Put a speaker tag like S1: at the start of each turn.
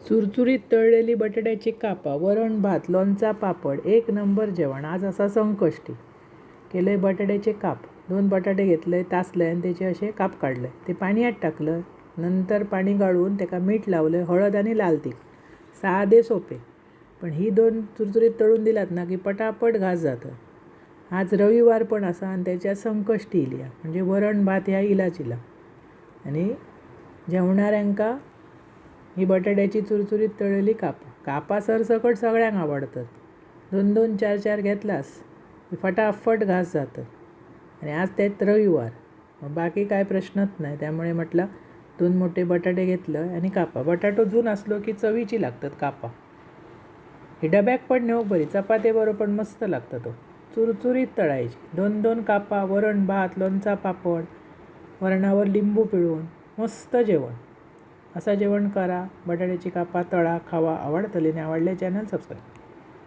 S1: चुरचुरीत तळलेली बटाट्याची कापा, वरण भात, लोणचा पापड, एक नंबर जेवण. आज असा संकष्टी. केले बटाट्याचे काप. 2 बटाटे घेतले, तासले आणि त्याचे असे काप काढले. ते पाण्यात टाकलं. नंतर पाणी गाळून त्याला मीठ लावलं, हळद आणि लाल तीळ. साधे सोपे. पण ही 2 चुरचुरीत तळून दिलात ना की पटापट घास जातं. आज रविवार पण असा आणि त्याच्या संकष्टी इल्या म्हणजे वरण भात ह्या इलाच इला. आणि जेवणाऱ्यांका ही बटाट्याची चुरचुरीत तळलेली कापा सरसकट सगळ्यांक आवडतात. 2-2, 4-4 घेतलास की फटाफट घास जातं. आणि आज त्यात रविवार, मग बाकी काय प्रश्नच नाही. त्यामुळे म्हटलं 2 मोठे बटाटे घेतलं आणि कापा. बटाटो जून असलो की चवीची लागतात कापा. ही डब्याक पण नेऊक बरी, चपातीबरोबर पण मस्त लागतं. तो चुरचुरीत तळायची. 2-2 कापा, वरण भात, लोणचा पापड, वरणावर लिंबू पिळून मस्त जेवण. असं जेवण करा. बटाट्याची कापा तळा, खावा. आवडतले. आवडले चॅनल सबस्क्राईब.